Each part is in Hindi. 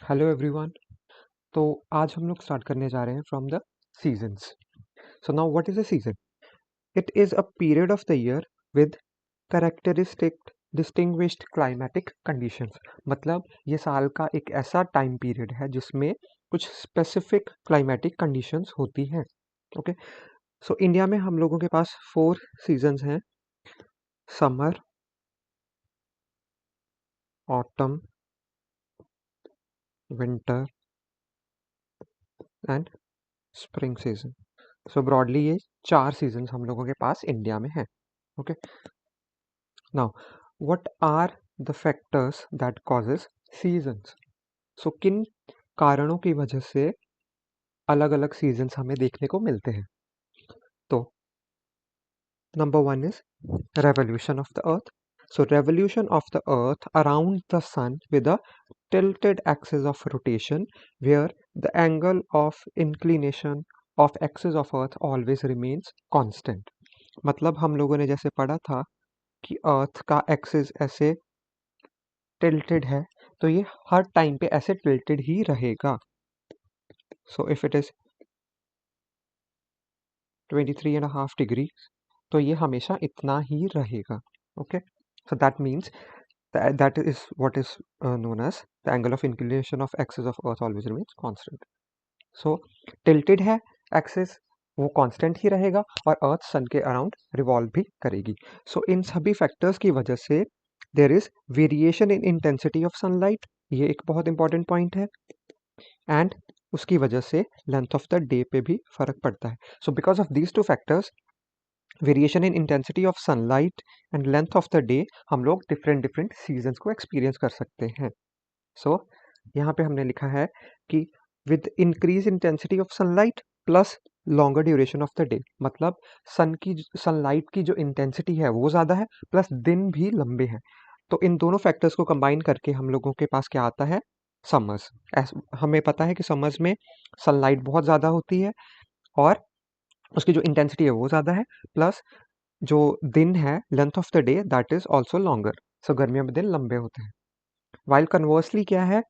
Hello everyone. तो आज हम लोग स्टार्ट करने जा रहे हैं from the seasons. So now what is a season? It is a period of the year with characteristic distinguished climatic conditions. मतलब ये साल का एक ऐसा टाइम पीरियड है जिसमें कुछ स्पेसिफिक क्लाइमेटिक कंडीशंस होती हैं। ओके, सो इंडिया में हम लोगों के पास 4 सीजन्स हैं: summer, autumn, winter and spring season. So broadly ये 4 सीजन्स हम लोगों के पास इंडिया में हैं। Okay, now what are the factors that causes seasons? So किन कारणों की वजह से अलग अलग सीजन्स हमें देखने को मिलते हैं? तो number 1 is revolution of the earth. So revolution of the earth around the sun with a tilted axis of rotation where the angle of inclination of axis of earth always remains constant. मतलब हम लोगों ने जैसे पढ़ा था कि अर्थ का एक्सिस ऐसे टिल्टेड है, तो ये हर टाइम पे ऐसे टिल्टेड ही रहेगा। So if it is 23.5 degree, तो ये हमेशा इतना ही रहेगा। Okay, so that means that is what is known as the angle of inclination of axis of earth always remains constant. So tilted है axis, वो constant ही रहेगा और अर्थ सन के अराउंड रिवॉल्व भी करेगी। सो इन सभी फैक्टर्स की वजह से there is variation in intensity of sunlight, ये एक बहुत इंपॉर्टेंट पॉइंट है, एंड उसकी वजह से लेंथ ऑफ द डे पे भी फर्क पड़ता है। सो because of these two factors, variation in intensity of sunlight and length of the day, हम लोग डिफरेंट डिफरेंट सीजन्स को एक्सपीरियंस कर सकते हैं। सो यहाँ पे हमने लिखा है कि with increase intensity of sunlight plus longer duration of the day, मतलब सनलाइट की जो इंटेंसिटी है वो ज़्यादा है, प्लस दिन भी लंबे हैं। तो इन दोनों फैक्टर्स को कंबाइन करके हम लोगों के पास क्या आता है? समर्स। हमें पता है कि समर्स में सनलाइट बहुत ज़्यादा होती है और उसकी जो इंटेंसिटी है वो ज़्यादा है, प्लस जो दिन है, length of the day, that is also longer. So गर्मियों में दिन लंबे होते हैं। वाइल कन्वर्सली क्या है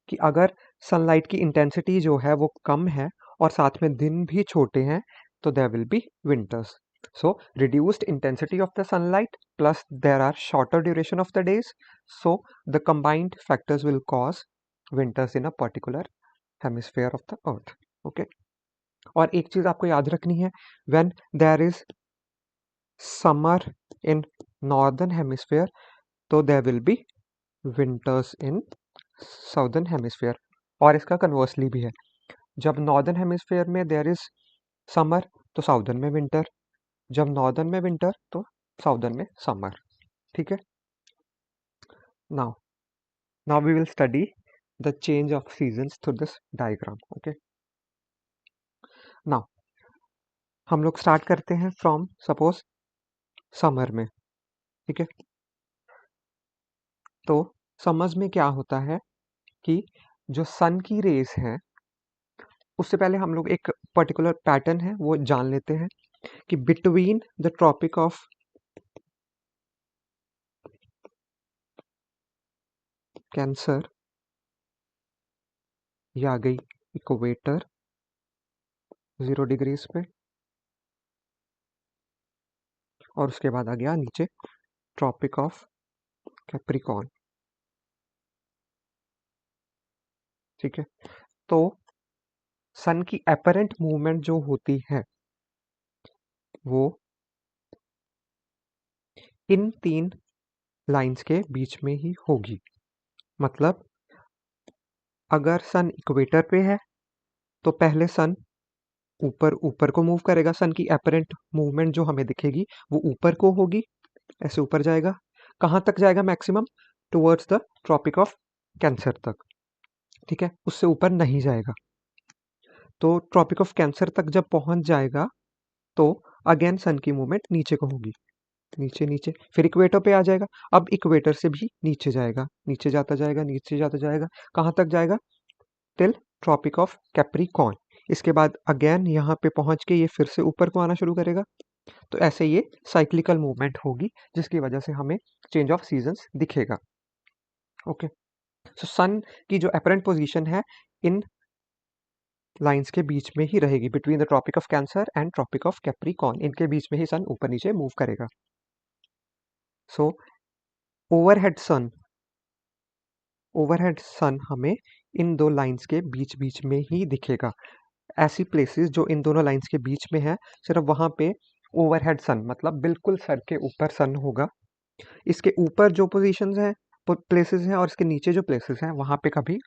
कि अगर सनलाइट की इंटेंसिटी जो है वो कम है और साथ में दिन भी छोटे हैं, तो there will be winters. So reduced intensity of the sunlight plus there are shorter duration of the days, so the combined factors will cause winters in a particular hemisphere of the earth. Okay, और एक चीज आपको याद रखनी है, when there is summer in northern hemisphere, तो there will be winters in southern hemisphere. और इसका कन्वर्सली भी है, जब नॉर्दर्न हेमिस्फेयर में देयर इज समर, तो साउदर्न में विंटर, जब नॉर्दर्न में विंटर, तो साउदर्न में समर। ठीक है, now now we will study the change of seasons through this diagram. Okay, now हम लोग स्टार्ट करते हैं फ्रॉम सपोज समर में। ठीक है, तो समर्स में क्या होता है कि जो सन की रेस हैं, उससे पहले हम लोग एक पर्टिकुलर पैटर्न है वो जान लेते हैं कि between the tropic of Cancer, ये आ गई इक्वेटर 0 डिग्रीज पे, और उसके बाद आ गया नीचे ट्रॉपिक ऑफ कैप्रिकॉर्न। ठीक है, तो सन की एपरेंट मूवमेंट जो होती है वो इन 3 लाइंस के बीच में ही होगी। मतलब अगर सन इक्वेटर पे है, तो पहले सन ऊपर ऊपर को मूव करेगा, सन की एपरेंट मूवमेंट जो हमें दिखेगी वो ऊपर को होगी, ऐसे ऊपर जाएगा। कहाँ तक जाएगा? Maximum towards the tropic of Cancer तक। ठीक है, उससे ऊपर नहीं जाएगा। तो ट्रॉपिक ऑफ कैंसर तक जब पहुंच जाएगा, तो अगेन सन की मूवमेंट नीचे को होगी, नीचे नीचे, फिर इक्वेटर पे आ जाएगा। अब इक्वेटर से भी नीचे जाएगा, नीचे जाता जाएगा, नीचे जाता जाएगा, कहाँ तक जाएगा? Till Tropic of Capricorn. इसके बाद अगेन यहाँ पे पहुंच के ये फिर से ऊपर को आना शुरू करेगा। तो ऐसे ये साइक्लिकल मूवमेंट होगी, जिसकी वजह से हमें चेंज ऑफ सीजन्स दिखेगा। ओके, सो सन की जो अपरेंट पोजीशन है इन लाइंस के बीच में ही रहेगी, between the tropic of Cancer and Tropic of Capricorn, इनके बीच में ही सन ऊपर नीचे मूव करेगा। सो ओवरहेड सन हमें इन दो लाइंस के बीच बीच में ही दिखेगा। ऐसी प्लेसेस जो इन दोनों लाइंस के बीच में है, सिर्फ वहां पे ओवरहेड सन मतलब बिल्कुल सर के ऊपर सन होगा। इसके ऊपर जो पोजीशंस हैं, प्लेसेस हैं, और इसके नीचे जो प्लेसेस हैं वहां पे कभी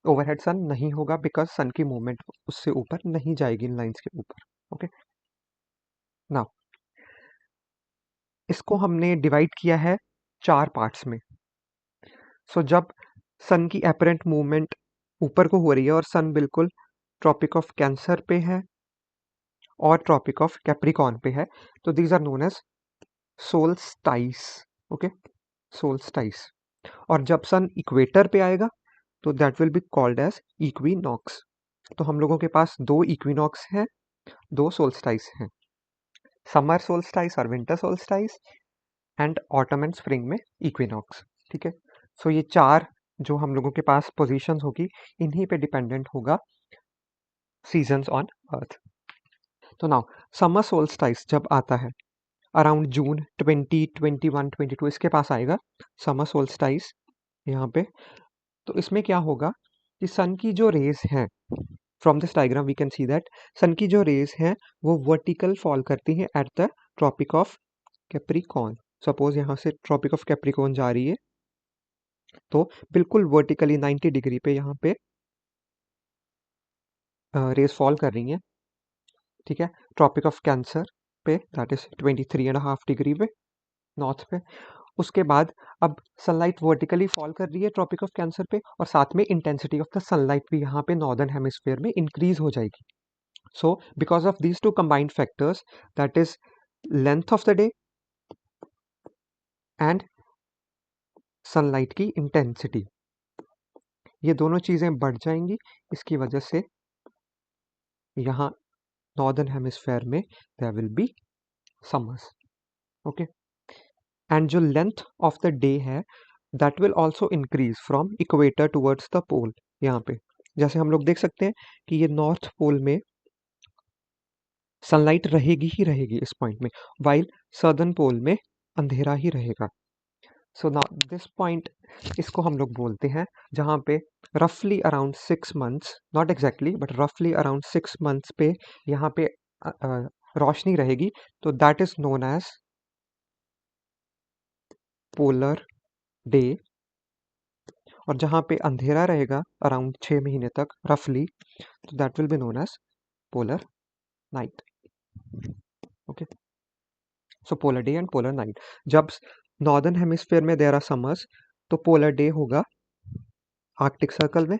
ओवरहेड सन नहीं होगा, बिकॉज सन की मूवमेंट उससे ऊपर नहीं जाएगी इन लाइंस के ऊपर। ओके, नाउ इसको हमने डिवाइड किया है 4 पार्ट्स में। सो जब सन की एपरेंट मूवमेंट ऊपर को हो रही है और सन बिल्कुल ट्रॉपिक ऑफ कैंसर पे है और ट्रॉपिक ऑफ कैप्रिकॉर्न पे है, तो these are known as solstice. Okay, solstice. और जब सन इक्वेटर पे आएगा तो that will be called as equinox. तो हम लोगों के पास 2 इक्विनॉक्स हैं, 2 सोल्स्टाइस हैं, समर सोल्स्टाइस और winter solstice, and autumn and spring में इक्विनॉक्स। ठीक है, सो ये 4 जो हम लोगों के पास पोजीशंस होगी, इन्हीं पे डिपेंडेंट होगा सीजन्स ऑन अर्थ। तो नाउ समर सोल्स्टाइस जब आता है अराउंड जून 20, 21, 22 इसके पास आएगा समर सोल्स्टाइस यहाँ पे। तो इसमें क्या होगा कि सन की जो रेज हैं, from this diagram we can see that sun की जो रेज हैं वो वर्टिकल फॉल करती हैं at the tropic of Capricorn. Suppose यहाँ से ट्रॉपिक ऑफ कैप्रिकॉर्न जा रही है, तो बिल्कुल वर्टिकली 90 डिग्री पे यहाँ पे रेज फॉल कर रही हैं। ठीक है, ट्रॉपिक ऑफ कैंसर पे दैट इज 23.5 डिग्री पे नॉर्थ पे। उसके बाद अब सनलाइट वर्टिकली फॉल कर रही है ट्रॉपिक ऑफ कैंसर पे, और साथ में इंटेंसिटी ऑफ द सनलाइट भी यहाँ पे नॉर्दर्न हेमिस्फीयर में इंक्रीज हो जाएगी। So because of these two combined factors, that is length of the day and sunlight की इंटेंसिटी, ये दोनों चीज़ें बढ़ जाएंगी। इसकी वजह से यहाँ नॉर्दर्न हेमिस्फीयर में there will be summers. Okay, and जो लेंथ ऑफ द डे है that will also increase from equator towards the pole. यहाँ पे जैसे हम लोग देख सकते हैं कि ये नॉर्थ पोल में सनलाइट रहेगी ही रहेगी इस पॉइंट में, वाइल सदर्न पोल में अंधेरा ही रहेगा। सो नाउ दिस पॉइंट, इसको हम लोग बोलते हैं जहाँ पे रफली around 6 months, not exactly but रफली अराउंड 6 मंथ्स पे यहाँ पे रोशनी रहेगी, तो that is known as polar day. और जहाँ पे अंधेरा रहेगा अराउंड 6 महीने तक रफली, तो that will be known as polar night. Okay, so polar day and polar night. जब नॉर्दर्न हेमिस्फीयर में देयर आर समर्स, तो पोलर डे होगा आर्कटिक सर्कल में,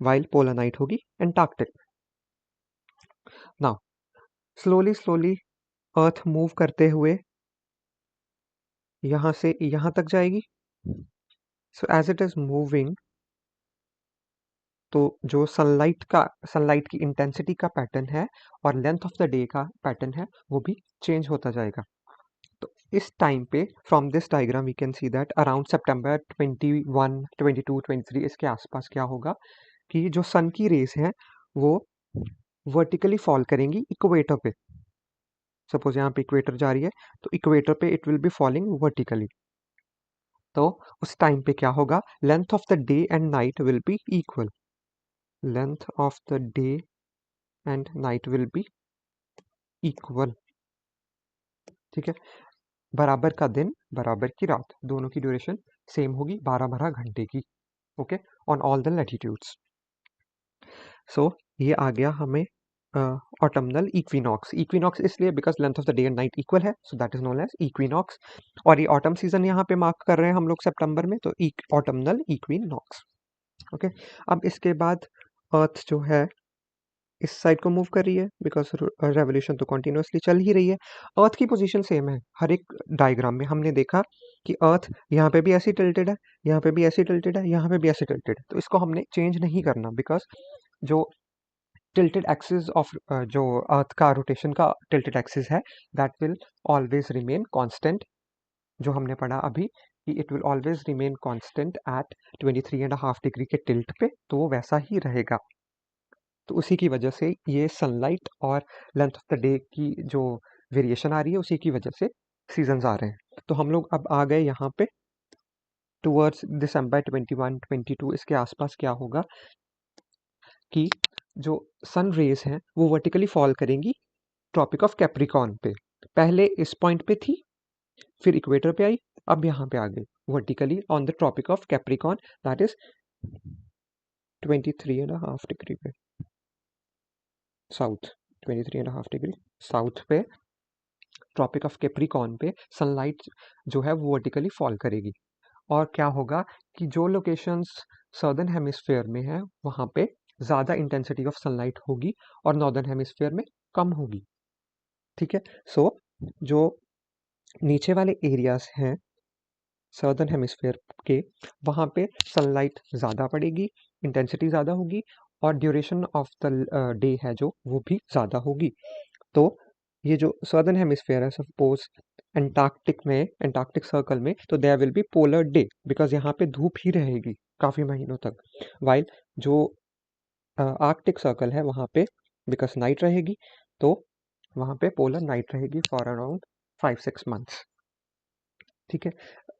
वाइल पोलर नाइट होगी Antarctic. Now slowly slowly earth move करते हुए यहाँ से यहाँ तक जाएगी। So as it is moving, तो जो सनलाइट की इंटेंसिटी का पैटर्न है और लेंथ ऑफ द डे का पैटर्न है वो भी चेंज होता जाएगा। तो इस टाइम पे from this diagram we can see that around September 21, 22, 23 इसके आसपास क्या होगा कि जो सन की रेस हैं वो वर्टिकली फॉल करेंगी इक्वेटर पे। सपोज यहाँ पे इक्वेटर जा रही है, तो इक्वेटर पे it will be falling vertically. तो उस टाइम पे क्या होगा, length of the day and night will be equal, length of the day and night will be equal. ठीक है, बराबर का दिन बराबर की रात, दोनों की ड्यूरेशन सेम होगी 12-12 घंटे की। Okay, on all the latitudes. So ये आ गया हमें ऑटमनल इक्विनॉक्स। इक्विनॉक्स इसलिए because length of the day and night equal है, so that is known as equinox. और ये ऑटम सीजन यहाँ पे मार्क कर रहे हैं हम लोग सितंबर में, तो ऑटमनल इक्विनॉक्स। ओके, अब इसके बाद अर्थ जो है इस साइड को मूव कर रही है, बिकॉज रेवोल्यूशन तो कंटिन्यूअसली चल ही रही है। अर्थ की पोजीशन सेम है हर एक डायग्राम में। हमने देखा कि अर्थ यहाँ पे भी ऐसी टिल्टेड है, यहाँ पे भी ऐसी टिल्टेड है, यहाँ पे भी ऐसी टिल्टेड है, तो इसको हमने चेंज नहीं करना, बिकॉज जो टिल्टेड एक्सिस ऑफ जो अर्थ का रोटेशन का टिल्टेड एक्सिस है that will always remain constant, जो हमने पढ़ा अभी कि it will always remain constant eight 23.5 degree के टिल्ट पे, तो वो वैसा ही रहेगा। तो उसी की वजह से ये सनलाइट और लेंथ ऑफ द डे की जो वेरिएशन आ रही है, उसी की वजह से सीजन्स आ रहे हैं। तो हम लोग अब आ गए यहाँ पे टुवर्ड्स दिसंबर 21-22, इसके आसपास क्या होगा कि जो सन रेज हैं वो वर्टिकली फॉल करेंगी ट्रॉपिक ऑफ कैप्रिकॉर्न पे। पहले इस पॉइंट पे थी, फिर इक्वेटर पे आई, अब यहाँ पे आ गई vertically on the tropic of Capricorn, that is 23.5 degree पे साउथ, 23.5 डिग्री साउथ पे ट्रॉपिक ऑफ कैप्रिकॉर्न पे सनलाइट जो है वो वर्टिकली फॉल करेगी। और क्या होगा कि जो लोकेशंस सदर्न हेमिस्फेयर में है वहाँ पे ज़्यादा इंटेंसिटी ऑफ सनलाइट होगी और नॉर्दर्न हेमिस्फेयर में कम होगी। ठीक है, सो जो नीचे वाले एरियाज हैं सदर्न हेमिस्फेयर के, वहाँ पे सनलाइट ज़्यादा पड़ेगी, इंटेंसिटी ज़्यादा होगी और ड्यूरेशन ऑफ द डे है जो वो भी ज़्यादा होगी। तो ये जो सदर्न हेमिस्फेयर है, सपोज एंटार्क्टिक सर्कल में, तो there will be polar day because यहाँ पे धूप ही रहेगी काफ़ी महीनों तक, वाइल जो आर्कटिक सर्कल है वहाँ पे बिकॉज नाइट रहेगी, तो वहाँ पे पोलर नाइट रहेगी फॉर अराउंड 5-6 मंथ्स। ठीक है,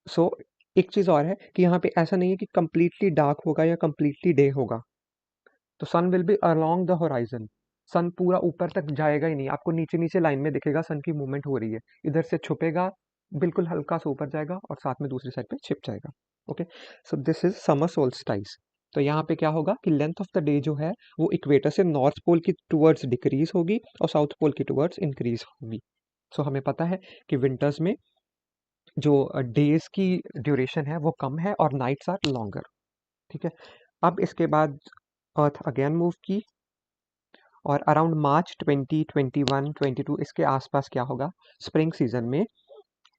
सो एक चीज़ और है कि यहाँ पे ऐसा नहीं है कि कंप्लीटली डार्क होगा या कंप्लीटली डे होगा। तो sun will be along the horizon, sun पूरा ऊपर तक जाएगा ही नहीं, आपको नीचे नीचे लाइन में दिखेगा सन की मूवमेंट हो रही है, इधर से छुपेगा, बिल्कुल हल्का सा ऊपर जाएगा और साथ में दूसरी साइड पे छिप जाएगा। Okay, so this is summer solstice. तो यहाँ पे क्या होगा कि लेंथ ऑफ द डे जो है वो इक्वेटर से नॉर्थ पोल की टुवर्ड्स डिक्रीज होगी और साउथ पोल की टुवर्ड्स इंक्रीज होगी। सो हमें पता है कि विंटर्स में जो डेज की ड्यूरेशन है वो कम है और नाइट्स आर लॉन्गर। ठीक है, अब इसके बाद अर्थ अगेन मूव की और अराउंड मार्च 2021-22 इसके आसपास क्या होगा, स्प्रिंग सीजन में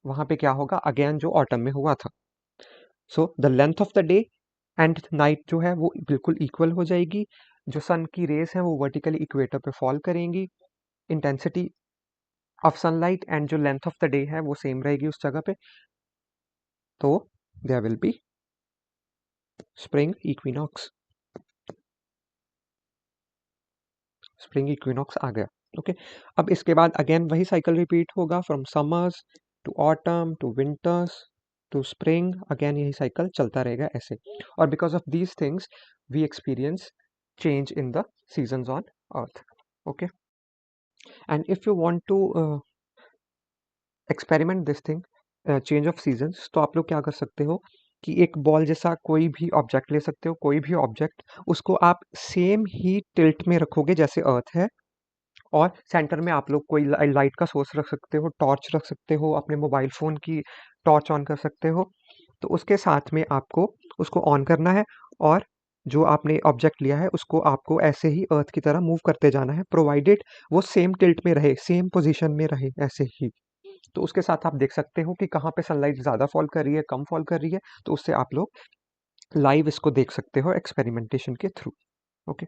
वहाँ पे क्या होगा अगेन जो ऑटम में हुआ था। So the length of the day and night जो है वो बिल्कुल इक्वल हो जाएगी, जो सन की रेज है वो वर्टिकली इक्वेटर पे फॉल करेंगी, इंटेंसिटी ऑफ सनलाइट एंड जो लेंथ ऑफ द डे है वो सेम रहेगी उस जगह पे, तो there will be spring equinox. Spring equinox आ गया। ओके, अब इसके बाद अगेन वही साइकिल रिपीट होगा from summers to autumn to winters to spring, again यही साइकिल चलता रहेगा ऐसे। और because of these things we experience change in the seasons on earth. Okay, and if you want to experiment this thing, change of seasons, तो आप लोग क्या कर सकते हो कि एक बॉल जैसा कोई भी ऑब्जेक्ट ले सकते हो, कोई भी ऑब्जेक्ट, उसको आप सेम ही टिल्ट में रखोगे जैसे अर्थ है, और सेंटर में आप लोग कोई लाइट का सोर्स रख सकते हो, टॉर्च रख सकते हो, अपने मोबाइल फ़ोन की टॉर्च ऑन कर सकते हो। तो उसके साथ में आपको उसको ऑन करना है और जो आपने ऑब्जेक्ट लिया है उसको आपको ऐसे ही अर्थ की तरह मूव करते जाना है, प्रोवाइडेड वो सेम टिल्ट में रहे, सेम पोजीशन में रहे ऐसे ही। तो उसके साथ आप देख सकते हो कि कहाँ पे सनलाइट ज़्यादा फॉल कर रही है, कम फॉल कर रही है, तो उससे आप लोग लाइव इसको देख सकते हो एक्सपेरिमेंटेशन के थ्रू। ओके।